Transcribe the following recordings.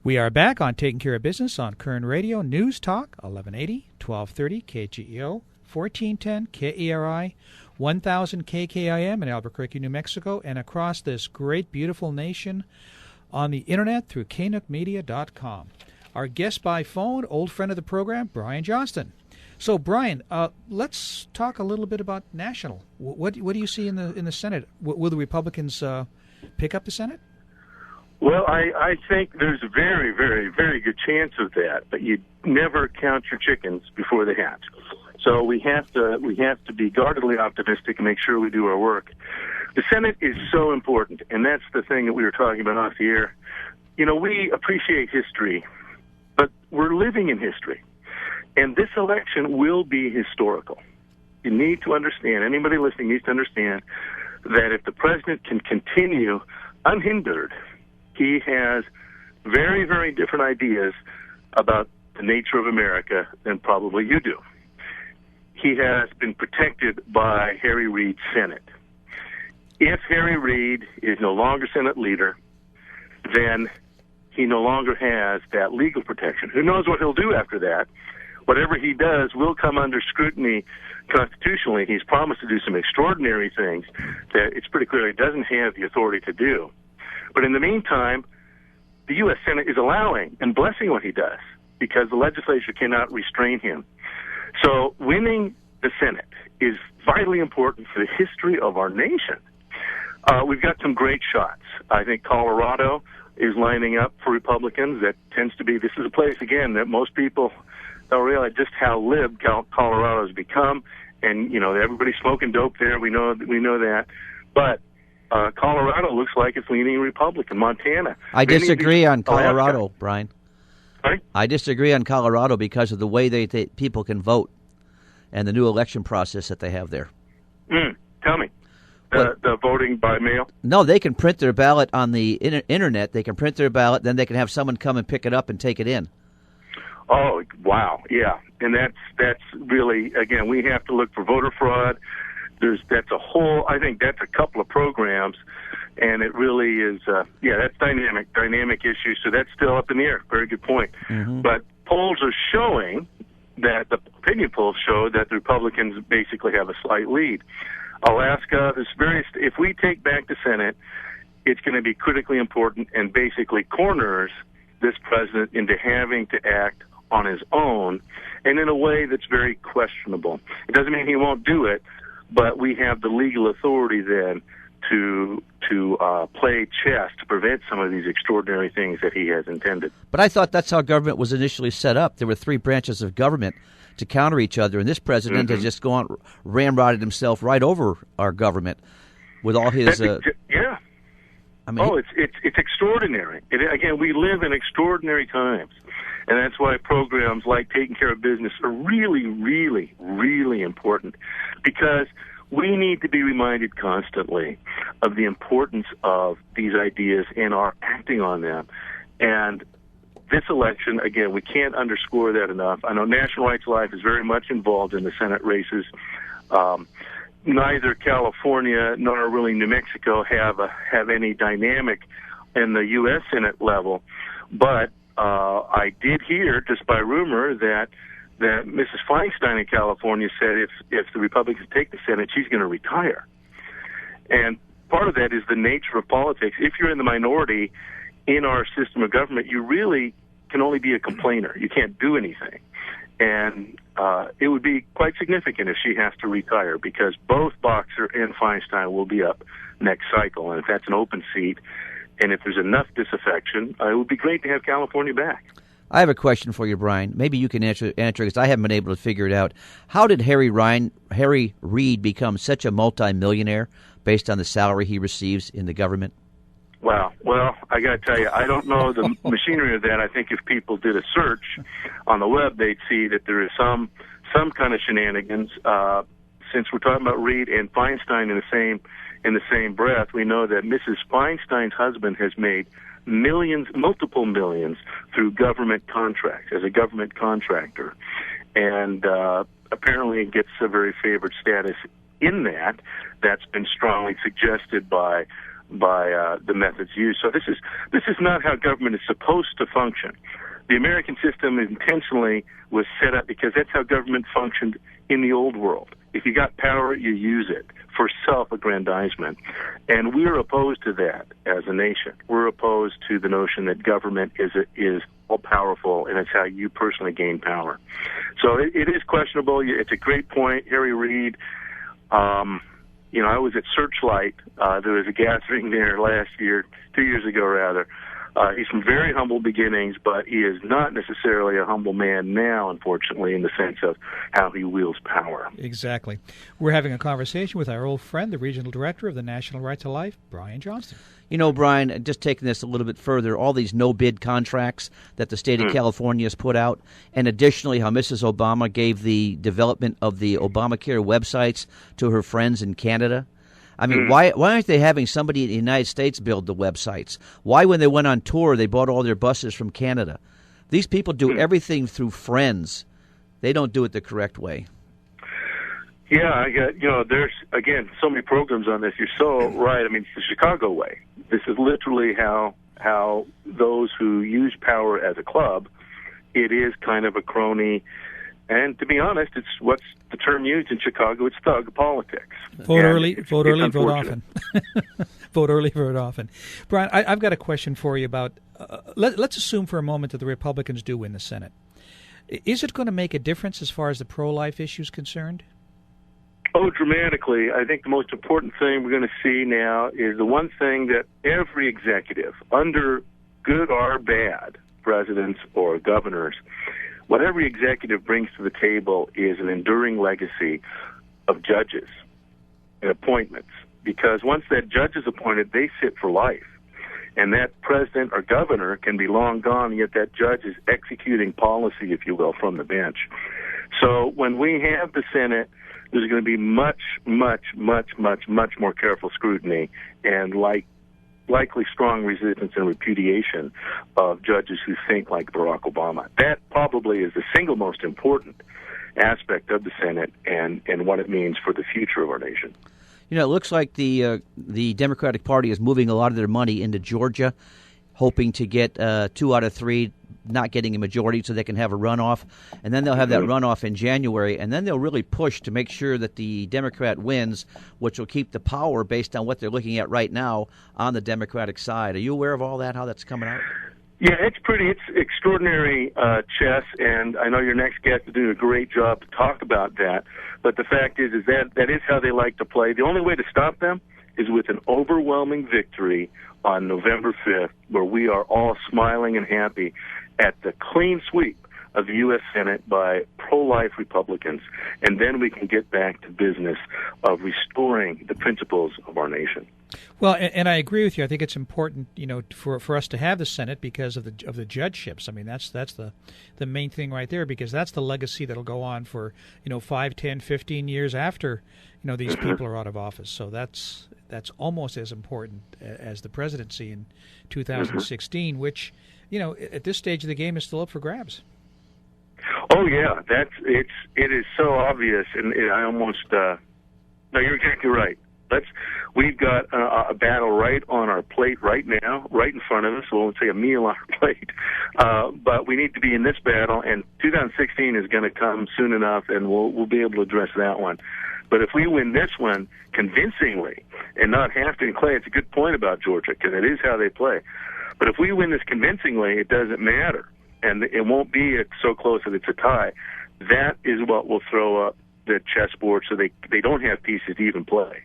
We are back on Taking Care of Business on Koerner Radio, News Talk, 1180, 1230, KGEO, 1410, KERI, 1000 KKIM in Albuquerque, New Mexico, and across this great, beautiful nation on the Internet through knookmedia.com. Our guest by phone, old friend of the program, Brian Johnston. So, Brian, let's talk a little bit about national. What do you see in the Senate? Will the Republicans pick up the Senate? Well, I think there's a very, very, very good chance of that, but you never count your chickens before they hatch. So we have to be guardedly optimistic and make sure we do our work. The Senate is so important, and that's the thing that we were talking about off the air. You know, we appreciate history, but we're living in history, and this election will be historical. You need to understand, anybody listening needs to understand that if the president can continue unhindered, he has very, very different ideas about the nature of America than probably you do. He has been protected by Harry Reid's Senate. If Harry Reid is no longer Senate leader, then he no longer has that legal protection. Who knows what he'll do after that? Whatever he does will come under scrutiny constitutionally. He's promised to do some extraordinary things that it's pretty clear he doesn't have the authority to do. But in the meantime, the U.S. Senate is allowing and blessing what he does because the legislature cannot restrain him. So winning the Senate is vitally important for the history of our nation. We've got some great shots. I think Colorado is lining up for Republicans. That tends to be, this is a place, again, that most people don't realize just how lib Colorado has become. And, you know, everybody's smoking dope there. We know that. But Colorado looks like it's leaning Republican. Montana. I disagree on Colorado, Brian. Sorry? I disagree on Colorado because of the way people can vote and the new election process that they have there. Tell me. The voting by mail? No, they can print their ballot on the Internet. They can print their ballot, then they can have someone come and pick it up and take it in. Oh, wow, yeah. And that's really, again, we have to look for voter fraud. I think that's a couple of programs, and it really is, that's dynamic issue, so that's still up in the air. Very good point. Mm-hmm. But polls are showing that, the opinion polls show that the Republicans basically have a slight lead. Alaska, if we take back the Senate, it's going to be critically important and basically corners this president into having to act on his own and in a way that's very questionable. It doesn't mean he won't do it, but we have the legal authority then to play chess to prevent some of these extraordinary things that he has intended. But I thought that's how government was initially set up. There were three branches of government to counter each other, and this president has just gone ramrodded himself right over our government with all his. Yeah. I mean, it's extraordinary. Again, we live in extraordinary times, and that's why programs like Taking Care of Business are really, really, really important, because we need to be reminded constantly of the importance of these ideas and our acting on them. And this election, again, we can't underscore that enough. I know National Rights Life is very much involved in the Senate races. Neither California nor really New Mexico have any dynamic in the U.S. Senate level. But I did hear, just by rumor, that Mrs. Feinstein in California said if the Republicans take the Senate, she's going to retire. And part of that is the nature of politics. If you're in the minority in our system of government, you really can only be a complainer. You can't do anything. And it would be quite significant if she has to retire, because both Boxer and Feinstein will be up next cycle. And if that's an open seat, and if there's enough disaffection, it would be great to have California back. I have a question for you, Brian. Maybe you can answer because I haven't been able to figure it out. How did Harry Reid become such a multimillionaire based on the salary he receives in the government? Wow. Well, I got to tell you, I don't know the machinery of that. I think if people did a search on the web, they'd see that there is some kind of shenanigans. Since we're talking about Reid and Feinstein in the same breath, we know that Mrs. Feinstein's husband has made millions, multiple millions, through government contracts as a government contractor, and apparently gets a very favored status in that. That's been strongly suggested by the methods used. So this is not how government is supposed to function. The American system intentionally was set up because that's how government functioned in the old world. If you got power, you use it for self-aggrandizement. And we're opposed to that as a nation. We're opposed to the notion that government is all-powerful, and it's how you personally gain power. So it is questionable. It's a great point. Harry Reid, I was at Searchlight. There was a gathering there last year, 2 years ago rather. He's from very humble beginnings, but he is not necessarily a humble man now, unfortunately, in the sense of how he wields power. Exactly. We're having a conversation with our old friend, the Regional Director of the National Right to Life, Brian Johnston. You know, Brian, just taking this a little bit further, all these no-bid contracts that the state of California has put out, and additionally how Mrs. Obama gave the development of the Obamacare websites to her friends in Canada. I mean, why aren't they having somebody in the United States build the websites? Why, when they went on tour, they bought all their buses from Canada? These people do everything through friends. They don't do it the correct way. Yeah, there's, again, so many programs on this. You're so right. I mean, it's the Chicago way. This is literally how those who use power as a club, it is kind of a crony. And to be honest, it's what's the term used in Chicago. It's thug politics. Vote early, vote often. Vote early, vote often. Brian, I've got a question for you about, let's assume for a moment that the Republicans do win the Senate. Is it going to make a difference as far as the pro-life issue is concerned? Oh, dramatically. I think the most important thing we're going to see now is the one thing that every executive, under good or bad presidents or governors, what every executive brings to the table is an enduring legacy of judges and appointments. Because once that judge is appointed, they sit for life. And that president or governor can be long gone, yet that judge is executing policy, if you will, from the bench. So when we have the Senate, there's going to be much more careful scrutiny and likely strong resistance and repudiation of judges who think like Barack Obama. That probably is the single most important aspect of the Senate and what it means for the future of our nation. You know, it looks like the Democratic Party is moving a lot of their money into Georgia, hoping to get 2 out of 3 not getting a majority so they can have a runoff. And then they'll have that runoff in January, and then they'll really push to make sure that the Democrat wins, which will keep the power based on what they're looking at right now on the Democratic side. Are you aware of all that, how that's coming out? Yeah, it's extraordinary chess, and I know your next guest is doing a great job to talk about that. But the fact is that is how they like to play. The only way to stop them is with an overwhelming victory on November 5th, where we are all smiling and happy at the clean sweep of the U.S. Senate by pro-life Republicans, and then we can get back to business of restoring the principles of our nation. Well, and I agree with you. I think it's important, for us to have the Senate because of the judgeships. I mean, that's the main thing right there, because that's the legacy that'll go on for 5, 10, 15 years after these people are out of office. So that's almost as important as the presidency in 2016, which at this stage of the game is still up for grabs. Oh yeah, it is so obvious, and I almost no, you're exactly right. We've got a battle right on our plate right now, right in front of us. We won't say a meal on our plate, but we need to be in this battle, and 2016 is going to come soon enough, and we'll be able to address that one. But if we win this one convincingly and not have to, and Clay, it's a good point about Georgia, because it is how they play. But if we win this convincingly, it doesn't matter, and it won't be so close that it's a tie. That is what will throw up the chessboard so they don't have pieces to even play.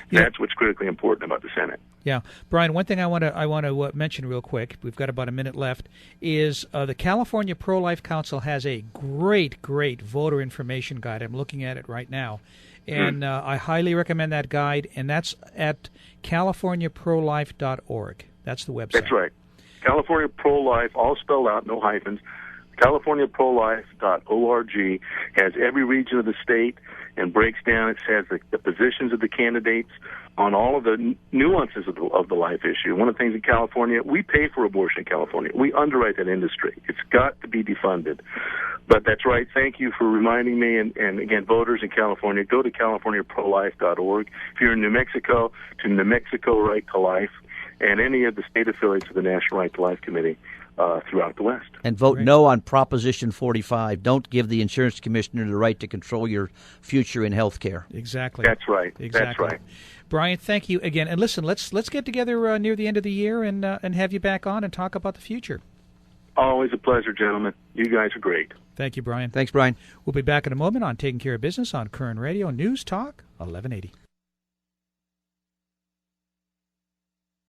Yeah. That's what's critically important about the Senate. Yeah, Brian, one thing I want to mention real quick, we've got about a minute left, is the California Pro-Life Council has a great voter information guide. I'm looking at it right now, and I highly recommend that guide, and that's at californiaprolife.org. That's the website. That's right. California Pro-Life, all spelled out, no hyphens. CaliforniaProLife.org has every region of the state and breaks down. It says the positions of the candidates on all of the nuances of the life issue. One of the things in California, we pay for abortion in California. We underwrite that industry. It's got to be defunded. But that's right. Thank you for reminding me. And again, voters in California, go to CaliforniaProLife.org. If you're in New Mexico, to New Mexico Right to Life. and any of the state affiliates of the National Right to Life Committee throughout the West. And vote no on Proposition 45. Don't give the insurance commissioner the right to control your future in health care. Exactly. That's right. Exactly. That's right. Brian, thank you again. And listen, let's get together near the end of the year and have you back on and talk about the future. Always a pleasure, gentlemen. You guys are great. Thank you, Brian. Thanks, Brian. We'll be back in a moment on Taking Care of Business on Koerner Radio News Talk 1180.